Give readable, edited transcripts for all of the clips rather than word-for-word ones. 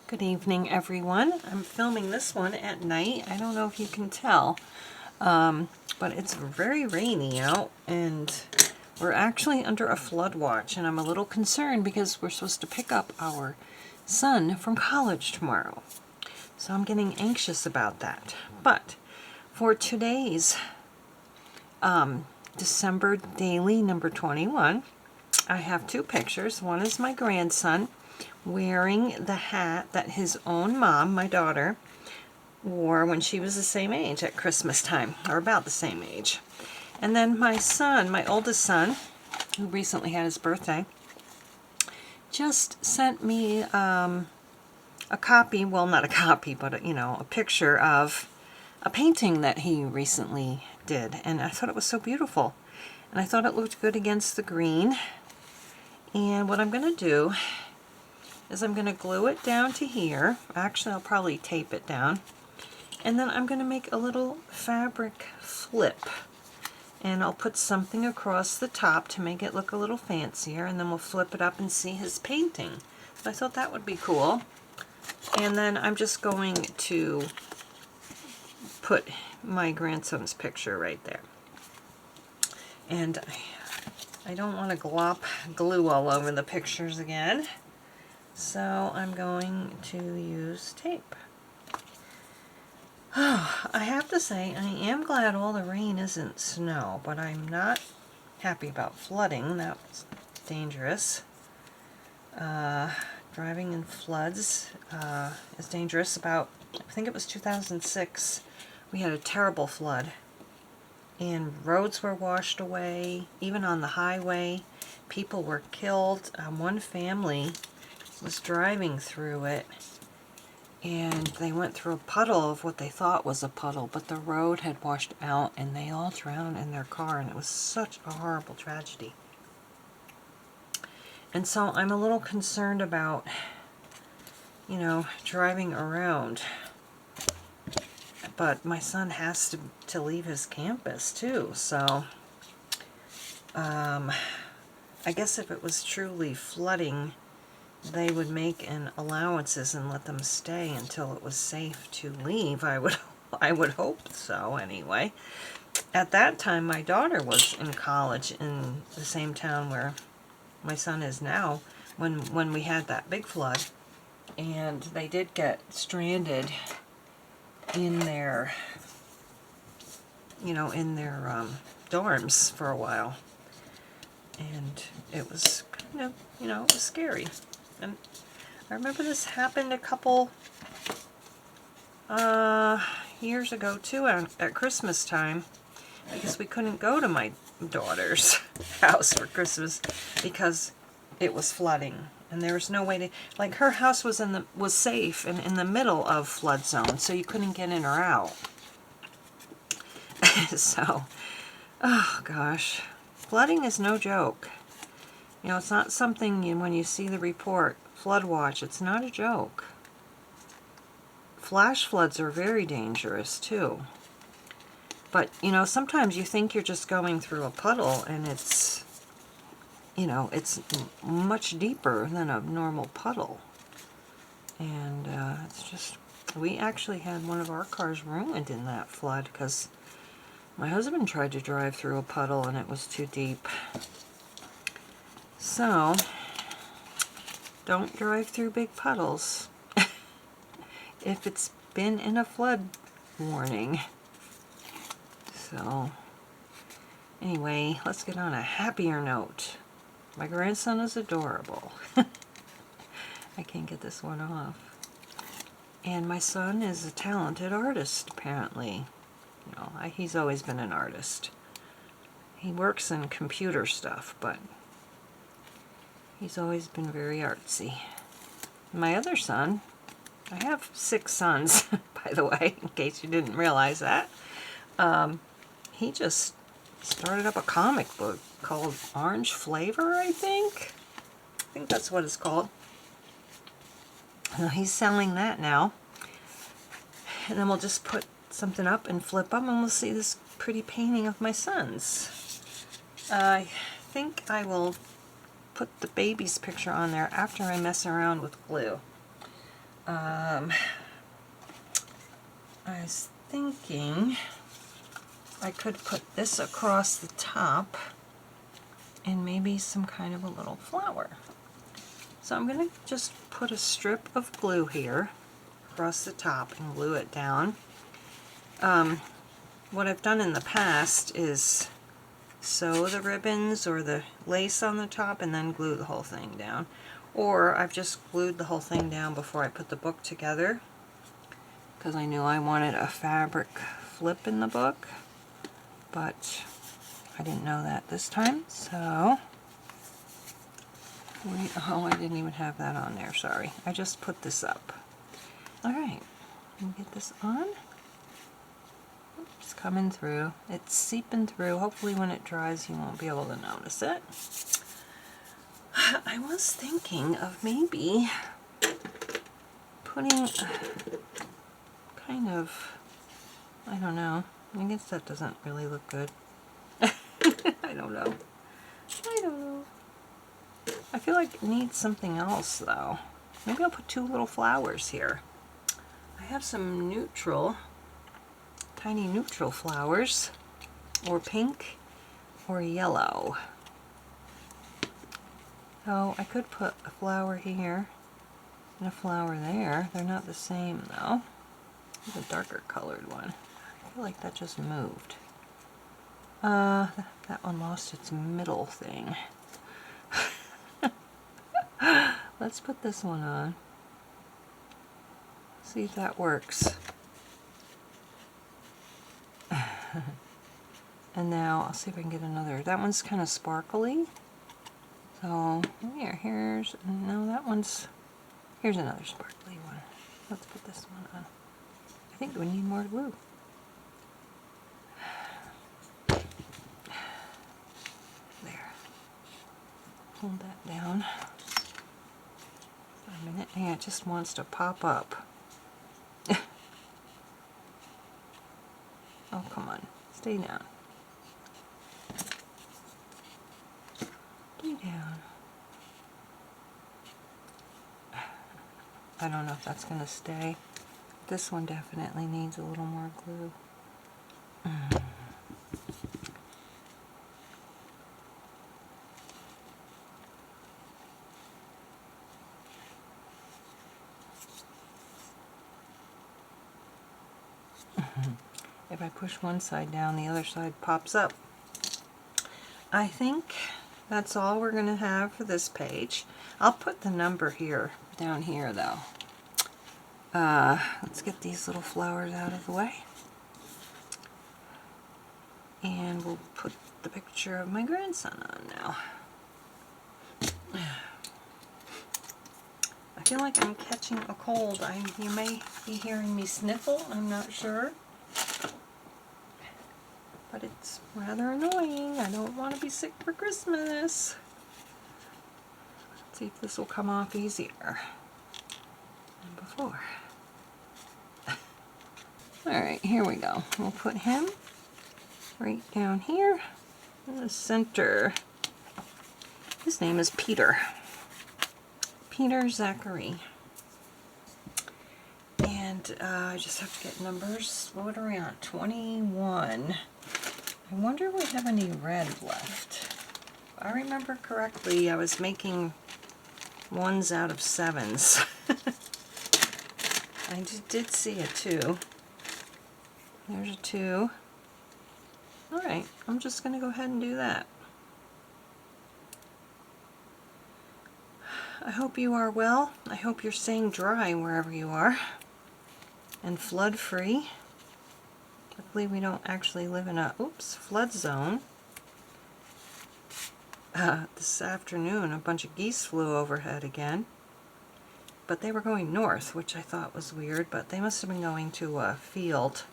Good evening, everyone. I'm filming this one at night. I don't know if you can tell, but it's very rainy out, and we're actually under a flood watch, and I'm a little concerned because we're supposed to pick up our son from college tomorrow. So I'm getting anxious about that. But for today's December daily number 21, I have two pictures. One is my grandson wearing the hat that his own mom, my daughter, wore when she was the same age at Christmas time, or about the same age. And then my son, my oldest son, who recently had his birthday, just sent me a copy, well, not a copy, but a picture of a painting that he recently did. And I thought it was so beautiful. And I thought it looked good against the green. And what I'm going to do is I'm going to glue it down to here. Actually, I'll probably tape it down. And then I'm going to make a little fabric flip. And I'll put something across the top to make it look a little fancier. And then we'll flip it up and see his painting. So I thought that would be cool. And then I'm just going to put my grandson's picture right there. And I don't want to glop glue all over the pictures again. So I'm going to use tape. Oh, I have to say, I am glad all the rain isn't snow, but I'm not happy about flooding. That was dangerous. Driving in floods is dangerous. I think it was 2006, we had a terrible flood. And roads were washed away, even on the highway. People were killed. One family was driving through it, and they went through a puddle of what they thought was a puddle, but the road had washed out and they all drowned in their car, and it was such a horrible tragedy. And so I'm a little concerned about, driving around. But my son has to leave his campus too, so I guess if it was truly flooding, they would make allowances and let them stay until it was safe to leave. I would hope so anyway. At that time, my daughter was in college in the same town where my son is now when we had that big flood, and they did get stranded in their dorms for a while, and it was it was scary. And I remember this happened a couple years ago too at Christmas time, because we couldn't go to my daughter's house for Christmas because it was flooding, and there was no way to, like, her house was safe and in the middle of flood zone, so you couldn't get in or out. So, oh gosh, flooding is no joke. It's not something when you see the report, flood watch, it's not a joke. Flash floods are very dangerous too. But, sometimes you think you're just going through a puddle, and it's, it's much deeper than a normal puddle. And it's just, we actually had one of our cars ruined in that flood because my husband tried to drive through a puddle and it was too deep. So, don't drive through big puddles if it's been in a flood warning. So, anyway, let's get on a happier note. My grandson is adorable. I can't get this one off. And my son is a talented artist, apparently. He's always been an artist. He works in computer stuff, but he's always been very artsy. My other son, I have 6 sons, by the way, in case you didn't realize that. He just started up a comic book called Orange Flavor, I think. I think that's what it's called. He's selling that now. And then we'll just put something up and flip them, and we'll see this pretty painting of my son's. I think I will put the baby's picture on there after I mess around with glue. I was thinking I could put this across the top and maybe some kind of a little flower. So I'm going to just put a strip of glue here across the top and glue it down. What I've done in the past is sew the ribbons or the lace on the top and then glue the whole thing down. Or I've just glued the whole thing down before I put the book together, because I knew I wanted a fabric flip in the book, but I didn't know that this time, so oh, I didn't even have that on there, sorry. I just put this up. Alright, let me get this on. It's coming through. It's seeping through. Hopefully when it dries you won't be able to notice it. I was thinking of maybe putting kind of, I don't know, I guess that doesn't really look good. I don't know. I feel like it needs something else though. Maybe I'll put 2 little flowers here. I have some neutral, tiny neutral flowers, or pink or yellow. So I could put a flower here and a flower there. They're not the same though. There's a darker colored one. I feel like that just moved. That one lost its middle thing. Let's put this one on. See if that works. And now I'll see if I can get another. That one's kind of sparkly. So here's, no, that one's, here's another sparkly one. Let's put this one on. I think we need more glue. There. Hold that down for a minute. Yeah, it just wants to pop up. Oh, come on. Stay down. Stay down. I don't know if that's going to stay. This one definitely needs a little more glue. If I push one side down, the other side pops up. I think that's all we're going to have for this page. I'll put the number here, down here though. Let's get these little flowers out of the way. And we'll put the picture of my grandson on now. I feel like I'm catching a cold. You may be hearing me sniffle, I'm not sure. But it's rather annoying. I don't want to be sick for Christmas. Let's see if this will come off easier than before. Alright, here we go. We'll put him right down here in the center. His name is Peter. Peter Zachary. And I just have to get numbers. What are we on? 21. I wonder if we have any red left. If I remember correctly, I was making 1s out of 7s. I did see a 2. There's a 2. Alright, I'm just going to go ahead and do that. I hope you are well. I hope you're staying dry wherever you are. And flood free. Luckily we don't actually live in a flood zone. This afternoon a bunch of geese flew overhead again. But they were going north, which I thought was weird, but they must have been going to a field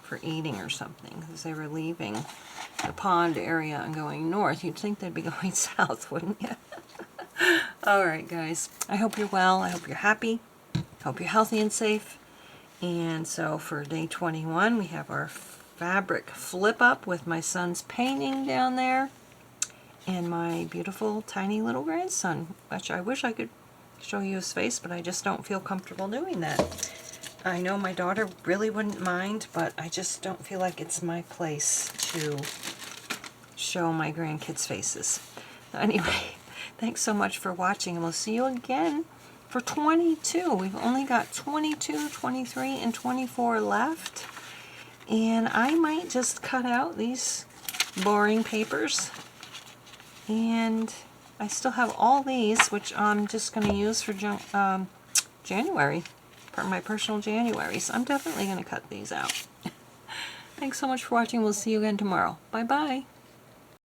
for eating or something, because they were leaving the pond area and going north. You'd think they'd be going south, wouldn't you? Alright guys, I hope you're well, I hope you're happy, hope you're healthy and safe. And so for day 21 we have our fabric flip up with my son's painting down there and my beautiful tiny little grandson, which I wish I could show you his face, but I just don't feel comfortable doing that. I know my daughter really wouldn't mind, but I just don't feel like it's my place to show my grandkids' faces. Anyway, thanks so much for watching, and we'll see you again for 22. We've only got 22, 23, and 24 left. And I might just cut out these boring papers. And I still have all these, which I'm just going to use for January, for my personal January. So I'm definitely going to cut these out. Thanks so much for watching. We'll see you again tomorrow. Bye-bye.